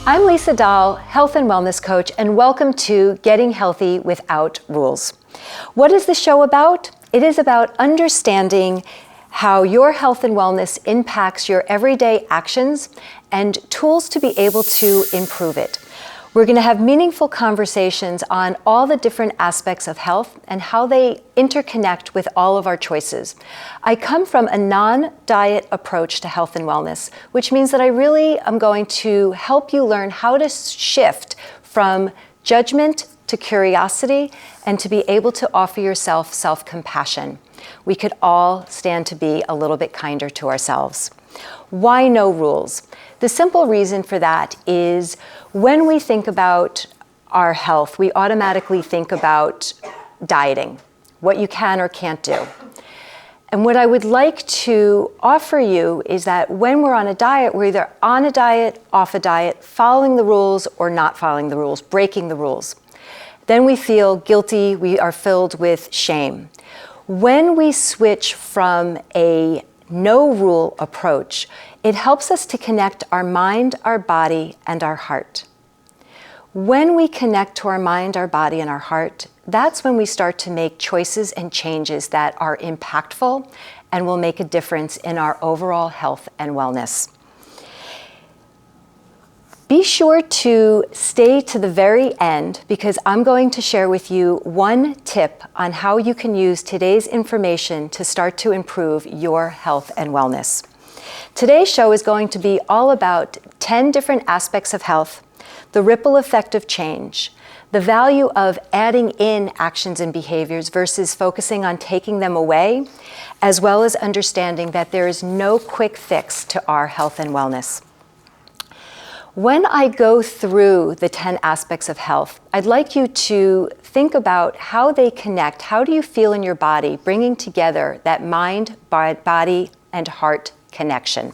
I'm Lisa Dahl, health and wellness coach, and welcome to Getting Healthy Without Rules. What is the show about? It is about understanding how your health and wellness impacts your everyday actions and tools to be able to improve it. We're going to have meaningful conversations on all the different aspects of health and how they interconnect with all of our choices. I come from a non-diet approach to health and wellness, which means that I really am going to help you learn how to shift from judgment to curiosity and to be able to offer yourself self-compassion. We could all stand to be a little bit kinder to ourselves. Why no rules? The simple reason for that is when we think about our health, we automatically think about dieting, what you can or can't do. And what I would like to offer you is that when we're on a diet, we're either on a diet, off a diet, following the rules or not following the rules, breaking the rules. Then we feel guilty, we are filled with shame. When we switch from a no-rule approach, it helps us to connect our mind, our body, and our heart. When we connect to our mind, our body, and our heart, that's when we start to make choices and changes that are impactful and will make a difference in our overall health and wellness. Be sure to stay to the very end because I'm going to share with you one tip on how you can use today's information to start to improve your health and wellness. Today's show is going to be all about 10 different aspects of health, the ripple effect of change, the value of adding in actions and behaviors versus focusing on taking them away, as well as understanding that there is no quick fix to our health and wellness. When I go through the 10 aspects of health, I'd like you to think about how they connect. How do you feel in your body, bringing together that mind, body, and heart connection?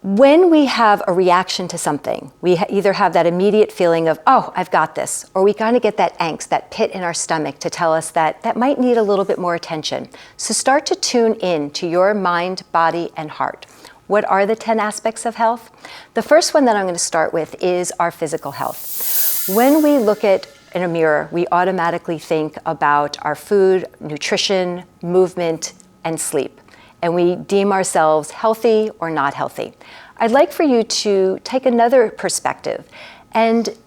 When we have a reaction to something, we either have that immediate feeling of, oh, I've got this, or we kind of get that angst, that pit in our stomach to tell us that that might need a little bit more attention. So start to tune in to your mind, body, and heart. What are the 10 aspects of health? The first one that I'm going to start with is our physical health. When we look in a mirror, we automatically think about our food, nutrition, movement, and sleep. And we deem ourselves healthy or not healthy. I'd like for you to take another perspective. And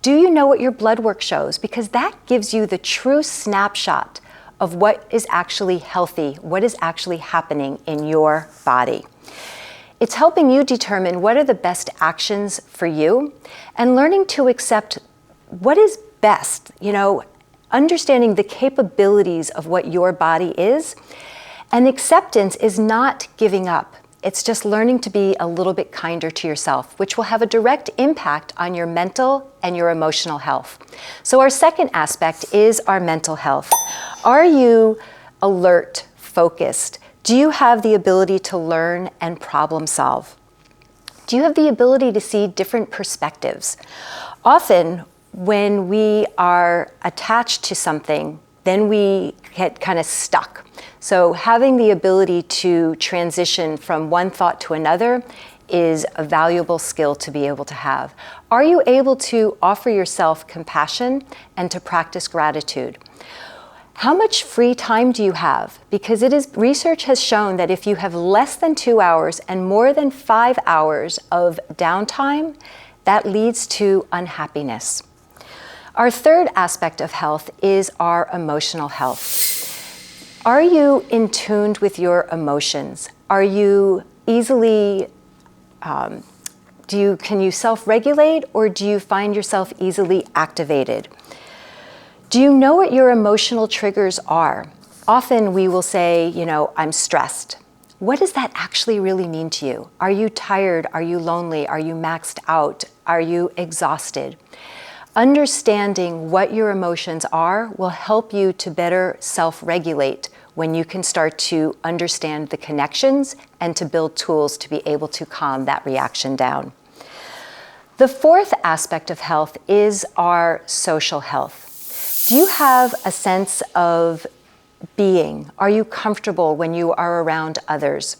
do you know what your blood work shows? Because that gives you the true snapshot of what is actually healthy, what is actually happening in your body. It's helping you determine what are the best actions for you and learning to accept what is best, understanding the capabilities of what your body is. And acceptance is not giving up. It's just learning to be a little bit kinder to yourself, which will have a direct impact on your mental and your emotional health. So our second aspect is our mental health. Are you alert, focused? Do you have the ability to learn and problem solve? Do you have the ability to see different perspectives? Often, when we are attached to something, then we get kind of stuck. So having the ability to transition from one thought to another is a valuable skill to be able to have. Are you able to offer yourself compassion and to practice gratitude? How much free time do you have? Because research has shown that if you have less than 2 hours and more than 5 hours of downtime, that leads to unhappiness. Our third aspect of health is our emotional health. Are you in tune with your emotions? Are you easily, can you self-regulate, or do you find yourself easily activated? Do you know what your emotional triggers are? Often we will say, I'm stressed. What does that actually really mean to you? Are you tired? Are you lonely? Are you maxed out? Are you exhausted? Understanding what your emotions are will help you to better self-regulate when you can start to understand the connections and to build tools to be able to calm that reaction down. The fourth aspect of health is our social health. Do you have a sense of being? Are you comfortable when you are around others?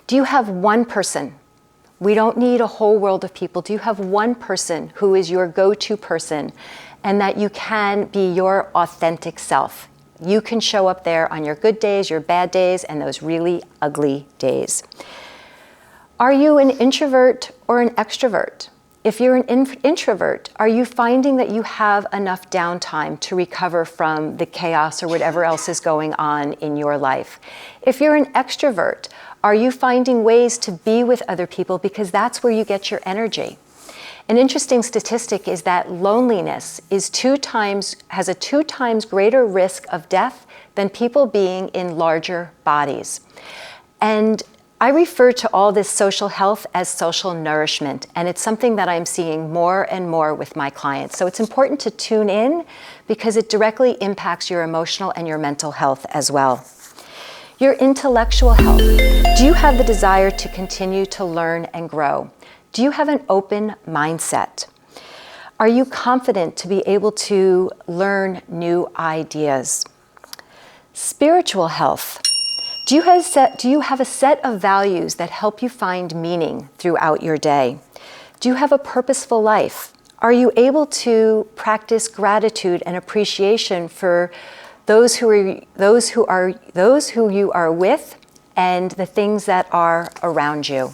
Do you have one person We don't need a whole world of people. Do you have one person who is your go-to person and that you can be your authentic self? You can show up there on your good days, your bad days, and those really ugly days. Are you an introvert or an extrovert? If you're an introvert, are you finding that you have enough downtime to recover from the chaos or whatever else is going on in your life? If you're an extrovert, are you finding ways to be with other people because that's where you get your energy? An interesting statistic is that loneliness has a 2 times greater risk of death than people being in larger bodies. And I refer to all this social health as social nourishment, and it's something that I'm seeing more and more with my clients. So it's important to tune in because it directly impacts your emotional and your mental health as well. Your intellectual health. Do you have the desire to continue to learn and grow? Do you have an open mindset? Are you confident to be able to learn new ideas? Spiritual health. Do you have a set of values that help you find meaning throughout your day? Do you have a purposeful life? Are you able to practice gratitude and appreciation for those who you are with and the things that are around you?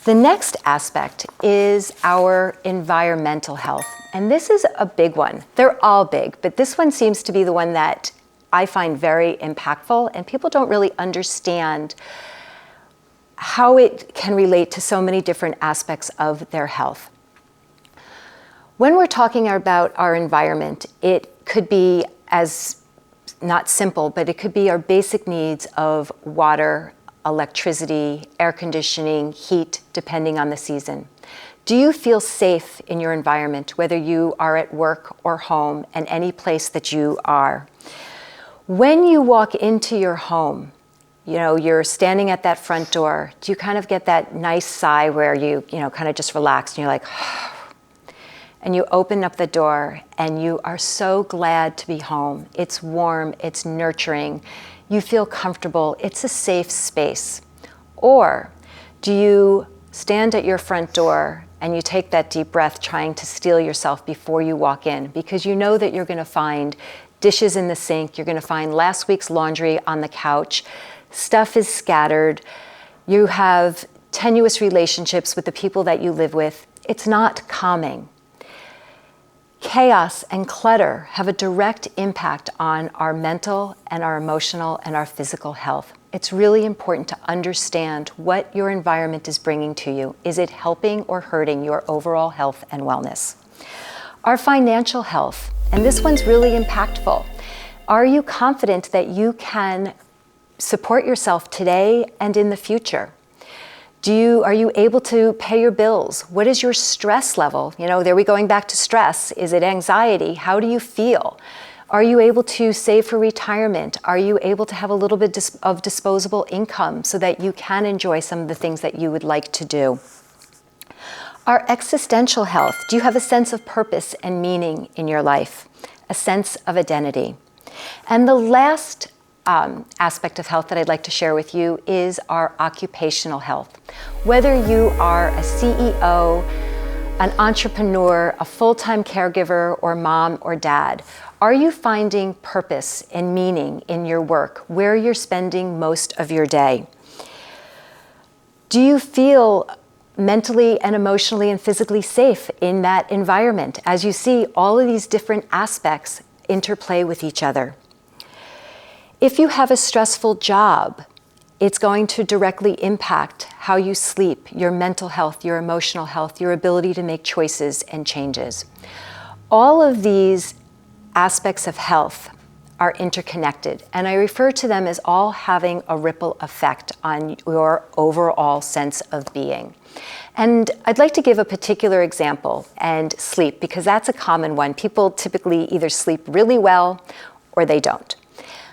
The next aspect is our environmental health, and this is a big one. They're all big, but this one seems to be the one that I find very impactful, and people don't really understand how it can relate to so many different aspects of their health. When we're talking about our environment, it could be as not simple, but it could be our basic needs of water, electricity, air conditioning, heat, depending on the season. Do you feel safe in your environment, whether you are at work or home and any place that you are? When you walk into your home, you're standing at that front door, do you kind of get that nice sigh where you kind of just relax and you're like, and you open up the door and you are so glad to be home. It's warm, it's nurturing, you feel comfortable, it's a safe space. Or do you stand at your front door and you take that deep breath trying to steel yourself before you walk in because you know that you're going to find dishes in the sink, you're going to find last week's laundry on the couch, stuff is scattered, you have tenuous relationships with the people that you live with. It's not calming. Chaos and clutter have a direct impact on our mental and our emotional and our physical health. It's really important to understand what your environment is bringing to you. Is it helping or hurting your overall health and wellness? Our financial health, and this one's really impactful. Are you confident that you can support yourself today and in the future? Are you able to pay your bills? What is your stress level? There we going back to stress. Is it anxiety? How do you feel? Are you able to save for retirement? Are you able to have a little bit of disposable income so that you can enjoy some of the things that you would like to do? Our existential health. Do you have a sense of purpose and meaning in your life? A sense of identity? And the last aspect of health that I'd like to share with you is our occupational health. Whether you are a CEO, an entrepreneur, a full-time caregiver, or mom or dad, are you finding purpose and meaning in your work, where you're spending most of your day? Do you feel mentally and emotionally and physically safe in that environment? As you see, all of these different aspects interplay with each other. If you have a stressful job, it's going to directly impact how you sleep, your mental health, your emotional health, your ability to make choices and changes. All of these aspects of health are interconnected, and I refer to them as all having a ripple effect on your overall sense of being. And I'd like to give a particular example, and sleep, because that's a common one. People typically either sleep really well or they don't.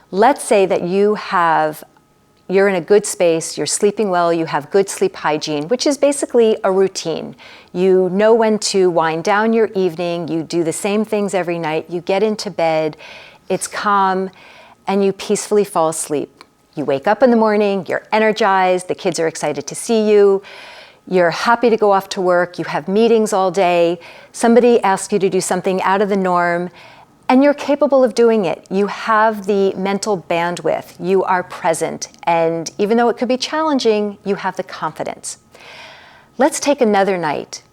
Let's say that you're in a good space, you're sleeping well, you have good sleep hygiene, which is basically a routine. You know when to wind down your evening, you do the same things every night, you get into bed, it's calm, and you peacefully fall asleep. You wake up in the morning, you're energized, the kids are excited to see you, You're happy to go off to work, you have meetings all day, somebody asks you to do something out of the norm, and you're capable of doing it. You have the mental bandwidth, you are present, and even though it could be challenging, you have the confidence. Let's take another night.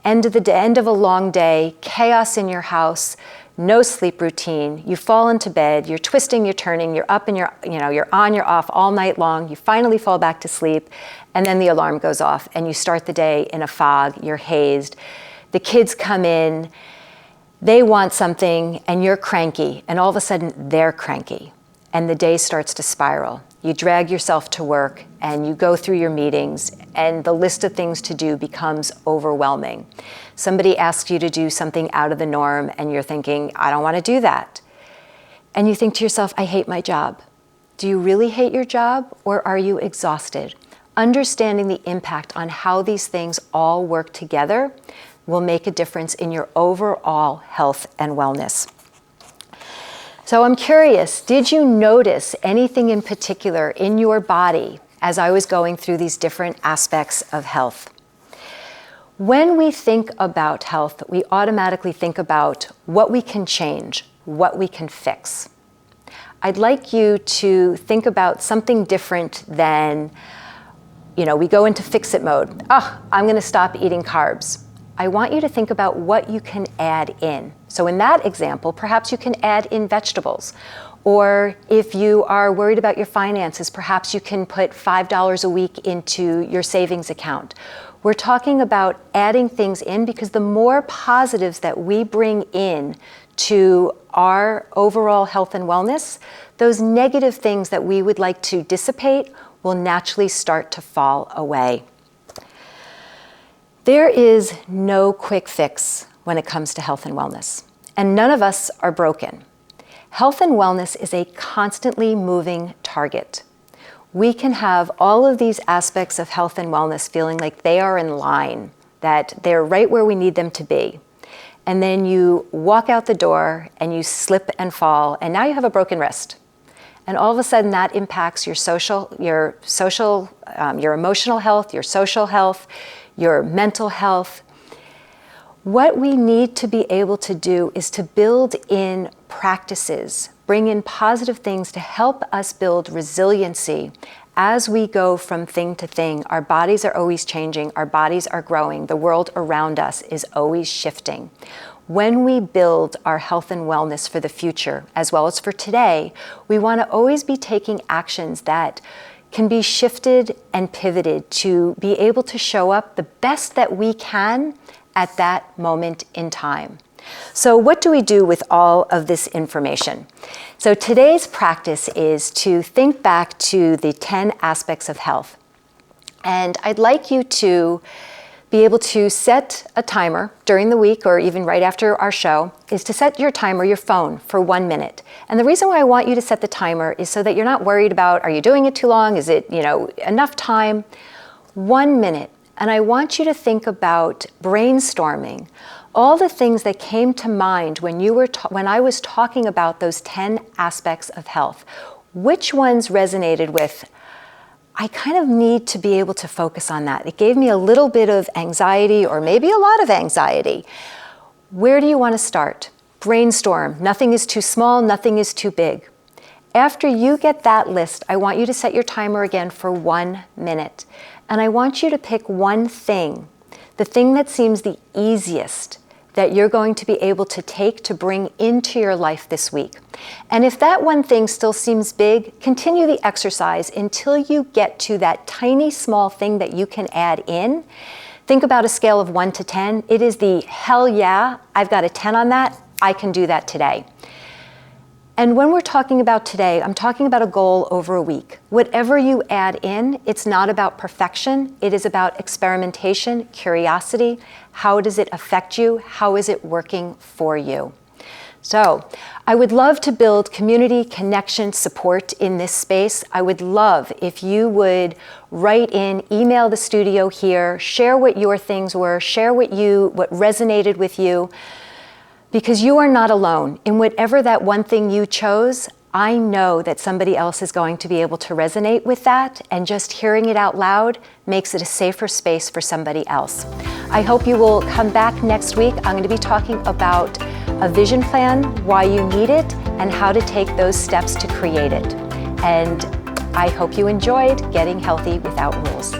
End of a long day, chaos in your house, no sleep routine, you fall into bed, you're twisting, you're turning, you're up and you're on, you're off all night long, you finally fall back to sleep, and then the alarm goes off and you start the day in a fog, you're hazed. The kids come in, they want something and you're cranky, and all of a sudden they're cranky, and the day starts to spiral. You drag yourself to work and you go through your meetings, and the list of things to do becomes overwhelming. Somebody asks you to do something out of the norm and you're thinking, I don't want to do that. And you think to yourself, I hate my job. Do you really hate your job, or are you exhausted? Understanding the impact on how these things all work together will make a difference in your overall health and wellness. So I'm curious, did you notice anything in particular in your body as I was going through these different aspects of health? When we think about health, we automatically think about what we can change, what we can fix. I'd like you to think about something different than, we go into fix-it mode. I'm going to stop eating carbs. I want you to think about what you can add in. So in that example, perhaps you can add in vegetables. Or if you are worried about your finances, perhaps you can put $5 a week into your savings account. We're talking about adding things in, because the more positives that we bring in to our overall health and wellness, those negative things that we would like to dissipate will naturally start to fall away. There is no quick fix when it comes to health and wellness, and none of us are broken. Health and wellness is a constantly moving target. We can have all of these aspects of health and wellness feeling like they are in line, that they're right where we need them to be. And then you walk out the door and you slip and fall, and now you have a broken wrist. And all of a sudden that impacts your emotional health, your social health, your mental health. What we need to be able to do is to build in practices, bring in positive things to help us build resiliency as we go from thing to thing. Our bodies are always changing, our bodies are growing, the world around us is always shifting. When we build our health and wellness for the future, as well as for today, we want to always be taking actions that can be shifted and pivoted to be able to show up the best that we can at that moment in time. So what do we do with all of this information? So today's practice is to think back to the 10 aspects of health. And I'd like you to be able to set a timer during the week, or even right after our show, is to set your timer, your phone, for 1 minute. And the reason why I want you to set the timer is so that you're not worried about, are you doing it too long? Is it, enough time? 1 minute. And I want you to think about brainstorming all the things that came to mind when I was talking about those 10 aspects of health. Which ones resonated with, I kind of need to be able to focus on that. It gave me a little bit of anxiety, or maybe a lot of anxiety. Where do you want to start? Brainstorm. Nothing is too small, nothing is too big. After you get that list, I want you to set your timer again for 1 minute. And I want you to pick one thing, the thing that seems the easiest, that you're going to be able to take to bring into your life this week. And if that one thing still seems big, continue the exercise until you get to that tiny small thing that you can add in. Think about a scale of 1 to 10. It is the hell yeah, I've got a 10 on that, I can do that today. And when we're talking about today, I'm talking about a goal over a week. Whatever you add in, it's not about perfection. It is about experimentation, curiosity. How does it affect you? How is it working for you? So I would love to build community, connection, support in this space. I would love if you would write in, email the studio here, share what your things were, share what resonated with you. Because you are not alone. In whatever that one thing you chose, I know that somebody else is going to be able to resonate with that, and just hearing it out loud makes it a safer space for somebody else. I hope you will come back next week. I'm going to be talking about a vision plan, why you need it, and how to take those steps to create it. And I hope you enjoyed Getting Healthy Without Rules.